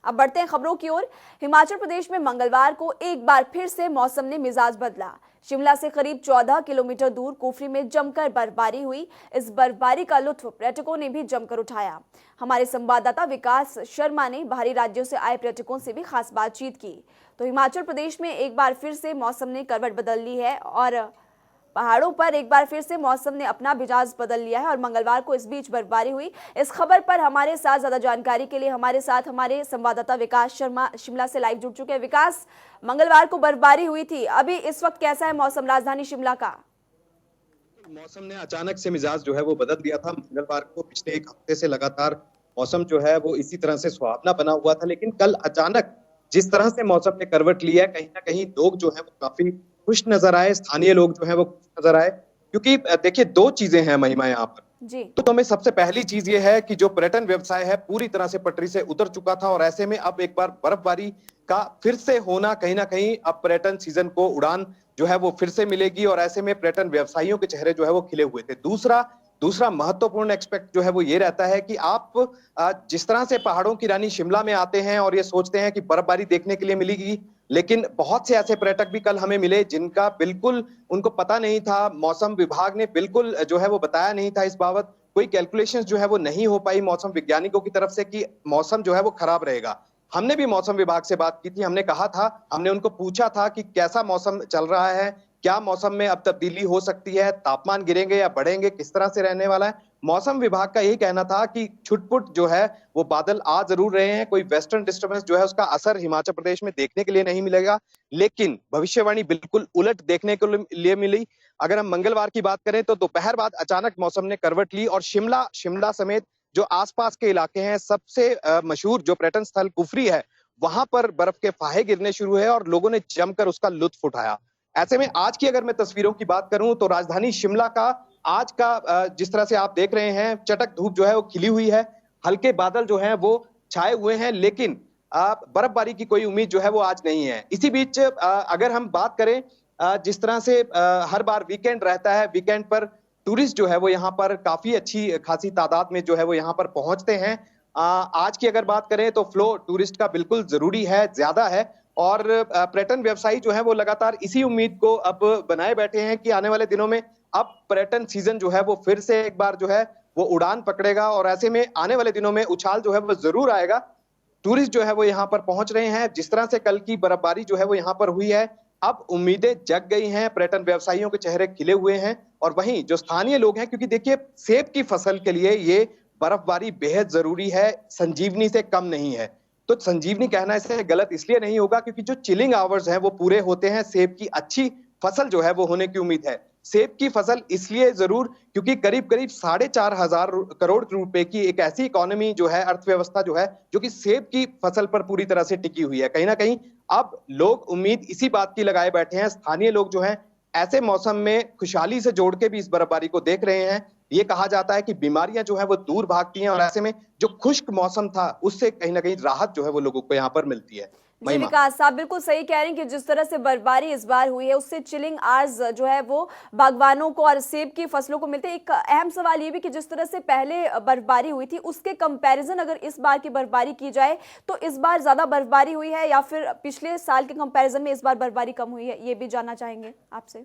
अब बढ़ते हैं खबरों की ओर। हिमाचल प्रदेश में मंगलवार को एक बार फिर से मौसम ने मिजाज बदला। शिमला से करीब 14 किलोमीटर दूर कुफरी में जमकर बर्फबारी हुई। इस बर्फबारी का लुत्फ पर्यटकों ने भी जमकर उठाया। हमारे संवाददाता विकास शर्मा ने बाहरी राज्यों से आए पर्यटकों से भी खास बातचीत की। तो हिमाचल प्रदेश में एक बार फिर से मौसम ने करवट बदल ली है और पहाड़ों पर एक बार फिर से मौसम ने अपना मिजाज बदल लिया है और मंगलवार को इस बीच बर्फबारी हुई। इस खबर पर हमारे साथ ज्यादा जानकारी के लिए हमारे साथ हमारे संवाददाता विकास शर्मा शिमला से लाइव जुड़ चुके हैं। विकास, मंगलवार को बर्फबारी हुई थी, अभी इस वक्त कैसा है मौसम राजधानी शिमला का? मौसम ने अचानक से मिजाज जो है वो बदल दिया था। मंगलवार को पिछले एक हफ्ते से लगातार मौसम जो है वो इसी तरह से सुहावना बना हुआ था, लेकिन कल अचानक जिस तरह से मौसम ने करवट ली है, कहीं ना कहीं लोग जो है वो काफी खुश नजर आए। स्थानीय लोग जो है वो खुश नजर आए, क्योंकि देखिए दो चीजें हैं महिमा यहाँ पर। जी। तो हमें सबसे पहली चीज ये है कि जो पर्यटन व्यवसाय है पूरी तरह से पटरी से उतर चुका था, और ऐसे में अब एक बार बर्फबारी का फिर से होना, कहीं ना कहीं अब पर्यटन सीजन को उड़ान जो है वो फिर से मिलेगी, और ऐसे में पर्यटन व्यवसायियों के चेहरे जो है वो खिले हुए थे। दूसरा दूसरा महत्वपूर्ण एक्सपेक्ट जो है वो ये रहता है कि आप जिस तरह से पहाड़ों की रानी शिमला में आते हैं और ये सोचते हैं कि बर्फबारी देखने के लिए मिलेगी, लेकिन बहुत से ऐसे पर्यटक भी कल हमें मिले जिनका बिल्कुल उनको पता नहीं था, मौसम विभाग ने बिल्कुल जो है वो बताया नहीं था इस बाबत, कोई कैलकुलेशंस जो है वो नहीं हो पाई मौसम वैज्ञानिकों की तरफ से कि मौसम जो है वो खराब रहेगा। हमने भी मौसम विभाग से बात की थी, हमने कहा था, हमने उनको पूछा था कि कैसा मौसम चल रहा है, क्या मौसम में अब तब्दीली हो सकती है, तापमान गिरेंगे या बढ़ेंगे, किस तरह से रहने वाला है। मौसम विभाग का यही कहना था कि छुटपुट जो है वो बादल आ जरूर रहे हैं, कोई वेस्टर्न डिस्टर्बेंस जो है उसका असर हिमाचल प्रदेश में देखने के लिए नहीं मिलेगा, लेकिन भविष्यवाणी बिल्कुल उलट देखने के लिए मिली। अगर हम मंगलवार की बात करें तो दोपहर बाद अचानक मौसम ने करवट ली और शिमला शिमला समेत जो आसपास के इलाके हैं, सबसे मशहूर जो पर्यटन स्थल कुफरी है, वहां पर बर्फ के फाहे गिरने शुरू हुए और लोगों ने जमकर उसका लुत्फ उठाया। ऐसे में आज की अगर मैं तस्वीरों की बात करूं तो राजधानी शिमला का आज का जिस तरह से आप देख रहे हैं, चटक धूप जो है वो खिली हुई है, हल्के बादल जो हैं वो छाए हुए हैं, लेकिन बर्फबारी की कोई उम्मीद जो है वो आज नहीं है। इसी बीच अगर हम बात करें, जिस तरह से हर बार वीकेंड रहता है, वीकेंड पर टूरिस्ट जो है वो यहाँ पर काफी अच्छी खासी तादाद में जो है वो यहाँ पर पहुंचते हैं। आज की अगर बात करें तो फ्लो टूरिस्ट का बिल्कुल जरूरी है, ज्यादा है, और पर्यटन व्यवसायी जो है वो लगातार इसी उम्मीद को अब बनाए बैठे हैं कि आने वाले दिनों में अब पर्यटन सीजन जो है वो फिर से एक बार जो है वो उड़ान पकड़ेगा, और ऐसे में आने वाले दिनों में उछाल जो है वो जरूर आएगा। टूरिस्ट जो है वो यहाँ पर पहुंच रहे हैं, जिस तरह से कल की बर्फबारी जो है वो यहाँ पर हुई है, अब उम्मीदें जग गई हैं, पर्यटन व्यवसायियों के चेहरे खिले हुए हैं। और वहीं जो स्थानीय लोग हैं, क्योंकि देखिए सेब की फसल के लिए ये बर्फबारी बेहद जरूरी है, संजीवनी से कम नहीं है। तो संजीवनी कहना इसे गलत इसलिए नहीं होगा क्योंकि जो चिलिंग आवर्स हैं वो पूरे होते हैं, सेब की अच्छी फसल जो है वो होने की उम्मीद है। सेब की फसल इसलिए जरूर क्योंकि करीब करीब 4,500 करोड़ रुपए की एक ऐसी इकोनॉमी जो है, अर्थव्यवस्था जो है, जो कि सेब की फसल पर पूरी तरह से टिकी हुई है। कहीं ना कहीं अब लोग उम्मीद इसी बात की लगाए बैठे हैं। स्थानीय लोग जो हैं ऐसे मौसम में खुशहाली से जोड़ के भी इस बर्फबारी को देख रहे हैं। ये कहा जाता है कि बीमारियां जो है वो दूर भागती हैं, और ऐसे में जो खुश्क मौसम था उससे कहीं ना कहीं राहत जो है वो लोगों को यहाँ पर मिलती है। जी विकास, आप बिल्कुल सही कह रहे हैं कि जिस तरह से बर्फबारी इस बार हुई है उससे चिलिंग आर्स जो है वो बागवानों को और सेब की फसलों को मिलते हैं। एक अहम सवाल ये भी कि जिस तरह से पहले बर्फबारी हुई थी उसके कंपैरिजन अगर इस बार की बर्फबारी की जाए तो इस बार ज्यादा बर्फबारी हुई है या फिर पिछले साल के कंपैरिजन में इस बार बर्फबारी कम हुई है, ये भी जानना चाहेंगे आपसे।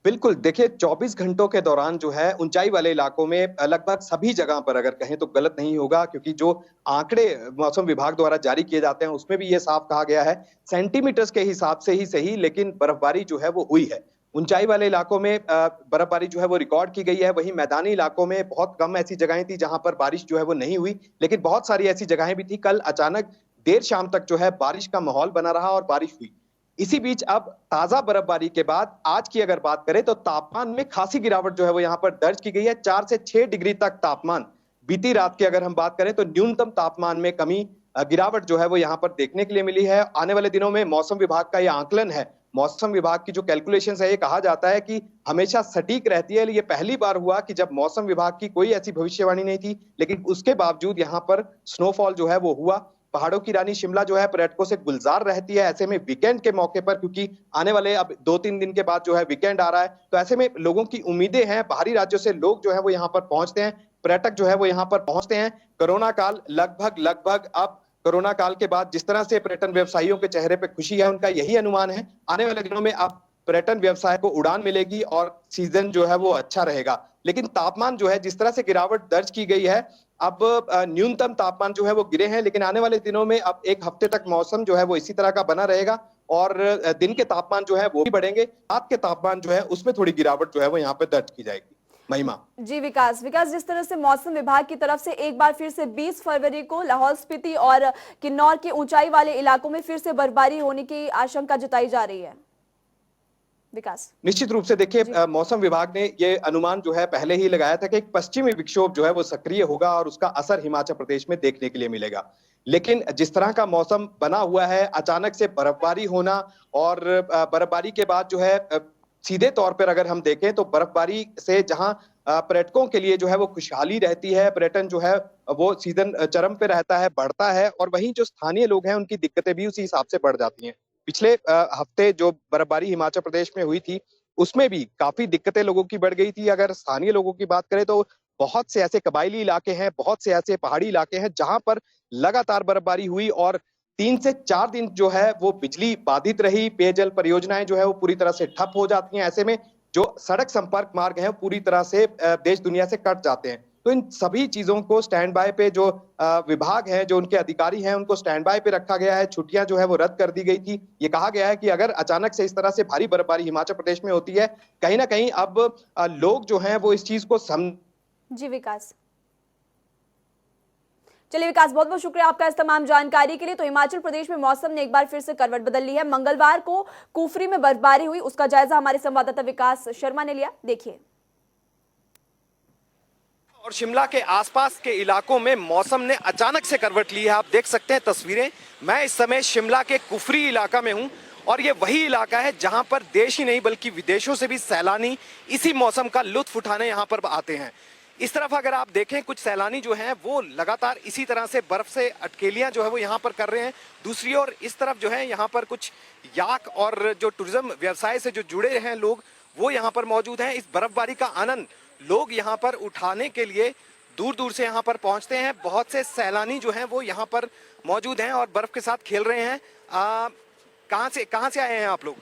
बिल्कुल, देखिए 24 घंटों के दौरान जो है ऊंचाई वाले इलाकों में लगभग सभी जगह पर, अगर कहें तो गलत नहीं होगा क्योंकि जो आंकड़े मौसम विभाग द्वारा जारी किए जाते हैं उसमें भी ये साफ कहा गया है, सेंटीमीटर्स के हिसाब से ही सही, लेकिन बर्फबारी जो है वो हुई है। ऊंचाई वाले इलाकों में बर्फबारी जो है वो रिकॉर्ड की गई है। वहीं मैदानी इलाकों में बहुत कम ऐसी जगहें थी जहां पर बारिश जो है वो नहीं हुई, लेकिन बहुत सारी ऐसी जगहें भी थी। कल अचानक देर शाम तक जो है बारिश का माहौल बना रहा और बारिश हुई। इसी बीच अब ताजा बर्फबारी के बाद आज की अगर बात करें तो तापमान में खासी गिरावट जो है वो यहाँ पर दर्ज की गई है। 4 से 6 डिग्री तक तापमान, बीती रात की अगर हम बात करें तो न्यूनतम तापमान में कमी, गिरावट जो है वो यहाँ पर देखने के लिए मिली है। आने वाले दिनों में मौसम विभाग का यह आंकलन है, मौसम विभाग की जो कैलकुलेशन है, ये कहा जाता है कि हमेशा सटीक रहती है। ये पहली बार हुआ कि जब मौसम विभाग की कोई ऐसी भविष्यवाणी नहीं थी, लेकिन उसके बावजूद यहाँ पर स्नोफॉल जो है वो हुआ। पहाड़ों की रानी शिमला जो है पर्यटकों से गुलजार रहती है। ऐसे में वीकेंड के मौके पर, क्योंकि आने वाले अब 2-3 दिन के बाद जो है वीकेंड आ रहा है, तो ऐसे में लोगों की उम्मीदें हैं, बाहरी राज्यों से लोग जो है वो यहाँ पर पहुंचते हैं, पर्यटक जो है वो यहाँ पर पहुंचते हैं। कोरोना काल लगभग अब कोरोना काल के बाद जिस तरह से पर्यटन व्यवसायियों के चेहरे पे खुशी है, उनका यही अनुमान है आने वाले दिनों में अब पर्यटन व्यवसाय को उड़ान मिलेगी और सीजन जो है वो अच्छा रहेगा। लेकिन तापमान जो है जिस तरह से गिरावट दर्ज की गई है, अब न्यूनतम तापमान जो है वो गिरे हैं, लेकिन आने वाले दिनों में अब 1 हफ्ते तक मौसम जो है वो इसी तरह का बना रहेगा और दिन के तापमान जो है वो भी बढ़ेंगे। रात के तापमान जो है उसमें थोड़ी गिरावट जो है वो यहाँ पे दर्ज की जाएगी। महिमा। जी विकास, जिस तरह से मौसम विभाग की तरफ से एक बार फिर से 20 फरवरी को लाहौल स्पीति और किन्नौर के ऊंचाई वाले इलाकों में फिर से बर्फबारी होने की आशंका जताई जा रही है। विकास, निश्चित रूप से देखिए, मौसम विभाग ने ये अनुमान जो है पहले ही लगाया था कि एक पश्चिमी विक्षोभ जो है वो सक्रिय होगा और उसका असर हिमाचल प्रदेश में देखने के लिए मिलेगा। लेकिन जिस तरह का मौसम बना हुआ है, अचानक से बर्फबारी होना और बर्फबारी के बाद जो है सीधे तौर पर अगर हम देखें तो बर्फबारी से जहां पर्यटकों के लिए जो है वो खुशहाली रहती है, पर्यटन जो है वो सीजन चरम पे रहता है, बढ़ता है, और वहीं जो स्थानीय लोग हैं उनकी दिक्कतें भी उसी हिसाब से बढ़ जाती हैं। पिछले हफ्ते जो बर्फबारी हिमाचल प्रदेश में हुई थी, उसमें भी काफी दिक्कतें लोगों की बढ़ गई थी। अगर स्थानीय लोगों की बात करें तो बहुत से ऐसे कबायली इलाके हैं, बहुत से ऐसे पहाड़ी इलाके हैं जहां पर लगातार बर्फबारी हुई और 3 से 4 दिन जो है वो बिजली बाधित रही, पेयजल परियोजनाएं जो है वो पूरी तरह से ठप हो जाती हैं। ऐसे में जो सड़क संपर्क मार्ग हैं, पूरी तरह से देश दुनिया से कट जाते हैं। तो इन सभी चीजों को स्टैंड बाय पे जो विभाग हैं, जो उनके अधिकारी हैं, उनको स्टैंड बाय पे रखा गया है। छुट्टियां जो है वो रद्द कर दी गई थी। ये कहा गया है कि अगर अचानक से इस तरह से भारी बर्फबारी हिमाचल प्रदेश में होती है, कहीं ना कहीं अब लोग जो हैं वो इस चीज को जी विकास, चलिए विकास, बहुत बहुत शुक्रिया आपका इस तमाम जानकारी के लिए। तो हिमाचल प्रदेश में मौसम ने एक बार फिर से करवट बदल ली है। मंगलवार को कुफरी में बर्फबारी हुई, उसका जायजा हमारे संवाददाता विकास शर्मा ने लिया। देखिए। और शिमला के आसपास के इलाकों में मौसम ने अचानक से करवट ली है। आप देख सकते हैं तस्वीरें। मैं इस समय शिमला के कुफरी इलाका में हूं और ये वही इलाका है जहां पर देश ही नहीं बल्कि विदेशों से भी सैलानी इसी मौसम का लुत्फ उठाने यहां पर आते हैं। इस तरफ अगर आप देखें, कुछ सैलानी जो हैं वो लगातार इसी तरह से बर्फ से अटकेलियां जो है वो यहाँ पर कर रहे हैं। दूसरी ओर इस तरफ जो है यहाँ पर कुछ याक और जो टूरिज्म व्यवसाय से जो जुड़े हैं लोग, वो यहाँ पर मौजूद हैं। इस बर्फबारी का आनंद लोग यहाँ पर उठाने के लिए दूर दूर से यहाँ पर पहुँचते हैं। बहुत से सैलानी जो हैं वो यहाँ पर मौजूद हैं और बर्फ के साथ खेल रहे हैं। कहाँ से आए हैं आप लोग?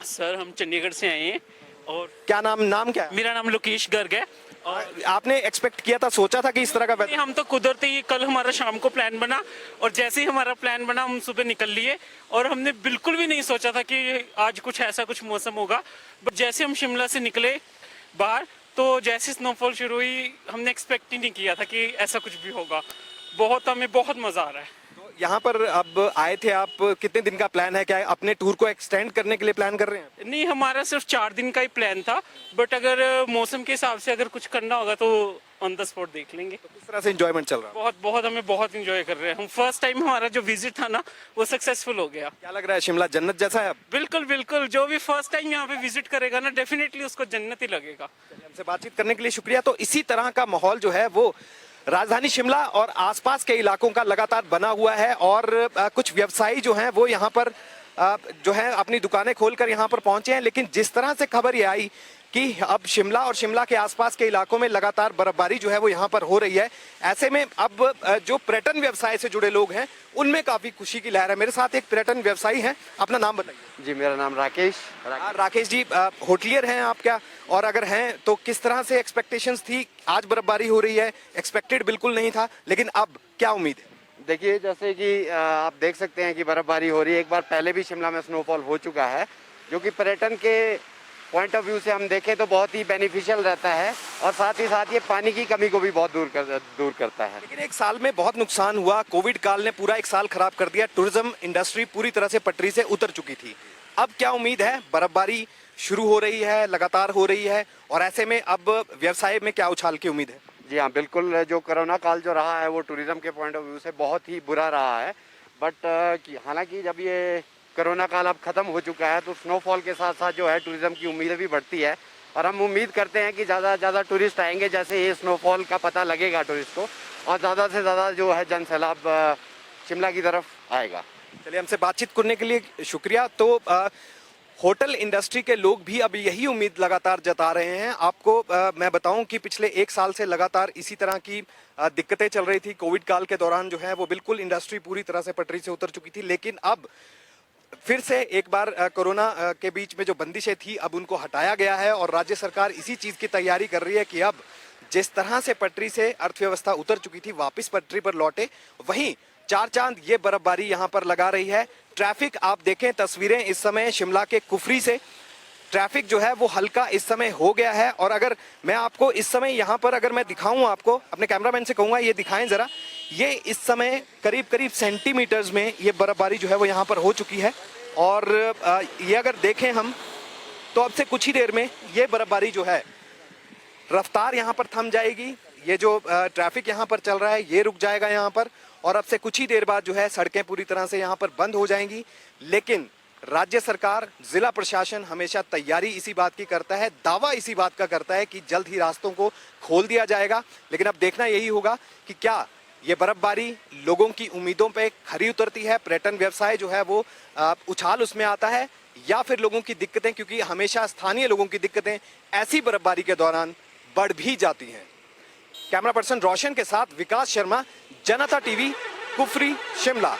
सर हम चंडीगढ़ से आए हैं। और क्या नाम क्या है? मेरा नाम लोकेश गर्ग है। और आपने एक्सपेक्ट किया था, सोचा था कि इस तरह का नहीं, हम तो कुदरती ही कल हमारा शाम को प्लान बना और जैसे ही हमारा प्लान बना हम सुबह निकल लिए और हमने बिल्कुल भी नहीं सोचा था कि आज कुछ ऐसा कुछ मौसम होगा। बट जैसे हम शिमला से निकले बाहर तो जैसे स्नोफॉल शुरू हुई, हमने एक्सपेक्ट ही नहीं किया था कि ऐसा कुछ भी होगा। हमें बहुत मजा आ रहा है। यहाँ पर अब आए थे आप, कितने दिन का प्लान है? क्या अपने टूर को एक्सटेंड करने के लिए प्लान कर रहे हैं? नहीं, हमारा सिर्फ 4 दिन का ही प्लान था, बट अगर मौसम के हिसाब से अगर कुछ करना होगा तो ऑन द स्पॉट देख लेंगे। तो किस तरह से एंजॉयमेंट चल रहा है? हमें बहुत एंजॉय कर रहे हैं हम। फर्स्ट टाइम हमारा जो विजिट था ना वो सक्सेसफुल हो गया। क्या लग रहा है, शिमला जन्नत जैसा है? बिल्कुल, जो भी फर्स्ट टाइम यहाँ पे विजिट करेगा ना डेफिनेटली उसको जन्नत ही लगेगा। हमसे बातचीत करने के लिए शुक्रिया। तो इसी तरह का माहौल जो है वो राजधानी शिमला और आसपास के इलाकों का लगातार बना हुआ है और कुछ व्यवसायी जो हैं वो यहाँ पर जो है अपनी दुकानें खोलकर यहाँ पर पहुंचे हैं। लेकिन जिस तरह से खबर ये आई कि अब शिमला और शिमला के आसपास के इलाकों में लगातार बर्फबारी जो है वो यहाँ पर हो रही है, ऐसे में अब जो पर्यटन व्यवसाय से जुड़े लोग हैं उनमें काफी खुशी की लहर है। मेरे साथ एक पर्यटन व्यवसायी हैं, अपना नाम बताइए। जी, मेरा नाम राकेश जी, होटलियर हैं आप क्या? और अगर हैं तो किस तरह से एक्सपेक्टेशंस थी? आज बर्फबारी हो रही है, एक्सपेक्टेड बिल्कुल नहीं था, लेकिन अब क्या उम्मीद है? देखिए, जैसे कि आप देख सकते हैं कि बर्फबारी हो रही है। एक बार पहले भी शिमला में स्नोफॉल हो चुका है, जो कि पर्यटन के पॉइंट ऑफ व्यू से हम देखें तो बहुत ही बेनिफिशियल रहता है और साथ ही साथ ये पानी की कमी को भी बहुत दूर करता है। लेकिन एक साल में बहुत नुकसान हुआ, कोविड काल ने पूरा एक साल खराब कर दिया, टूरिज्म इंडस्ट्री पूरी तरह से पटरी से उतर चुकी थी। अब क्या उम्मीद है? बर्फबारी शुरू हो रही है, लगातार हो रही है, और ऐसे में अब व्यवसाय में क्या उछाल की उम्मीद है? जी हाँ, बिल्कुल। जो कोरोना काल जो रहा है वो टूरिज्म के पॉइंट ऑफ व्यू से बहुत ही बुरा रहा है। बट हालांकि जब ये कोरोना काल अब ख़त्म हो चुका है तो स्नोफॉल के साथ साथ जो है टूरिज्म की उम्मीदें भी बढ़ती है और हम उम्मीद करते हैं कि ज़्यादा से ज़्यादा टूरिस्ट आएंगे जैसे ये स्नोफॉल का पता लगेगा टूरिस्ट को, और ज़्यादा से ज़्यादा जो है जन सैलाब शिमला की तरफ आएगा। चलिए, हमसे बातचीत करने के लिए शुक्रिया। तो होटल इंडस्ट्री के लोग भी अब यही उम्मीद लगातार जता रहे हैं। आपको मैं बताऊं कि पिछले 1 साल से लगातार इसी तरह की दिक्कतें चल रही थी। कोविड काल के दौरान जो है वो बिल्कुल इंडस्ट्री पूरी तरह से पटरी से उतर चुकी थी, लेकिन अब फिर से एक बार कोरोना के बीच में जो बंदिशें थी अब उनको हटाया गया है और राज्य सरकार इसी चीज की तैयारी कर रही है कि अब जिस तरह से पटरी से अर्थव्यवस्था उतर चुकी थी वापस पटरी पर लौटे। वहीं चार चांद ये बर्फबारी यहाँ पर लगा रही है। ट्रैफिक आप देखें तस्वीरें इस समय शिमला के कुफरी से, ट्रैफिक जो है वो हल्का इस समय हो गया है। और अगर मैं आपको इस समय यहाँ पर अगर मैं दिखाऊं, आपको अपने कैमरामैन से कहूंगा ये दिखाएं जरा, ये इस समय करीब करीब सेंटीमीटर्स में ये बर्फबारी जो है वो यहाँ पर हो चुकी है। और ये अगर देखें हम तो अब से कुछ ही देर में ये बर्फबारी जो है रफ्तार यहाँ पर थम जाएगी। ये जो ट्रैफिक यहाँ पर चल रहा है ये रुक जाएगा यहाँ पर, और अब से कुछ ही देर बाद जो है सड़कें पूरी तरह से यहाँ पर बंद हो जाएंगी। लेकिन राज्य सरकार, जिला प्रशासन हमेशा तैयारी इसी बात की करता है, दावा इसी बात का करता है कि जल्द ही रास्तों को खोल दिया जाएगा। लेकिन अब देखना यही होगा कि क्या ये बर्फबारी लोगों की उम्मीदों पे खरी उतरती है, पर्यटन व्यवसाय जो है वो उछाल उसमें आता है, या फिर लोगों की दिक्कतें, क्योंकि हमेशा स्थानीय लोगों की दिक्कतें ऐसी बर्फबारी के दौरान बढ़ भी जाती हैं। कैमरा पर्सन रोशन के साथ विकास शर्मा, जनता टीवी, कुफरी, शिमला।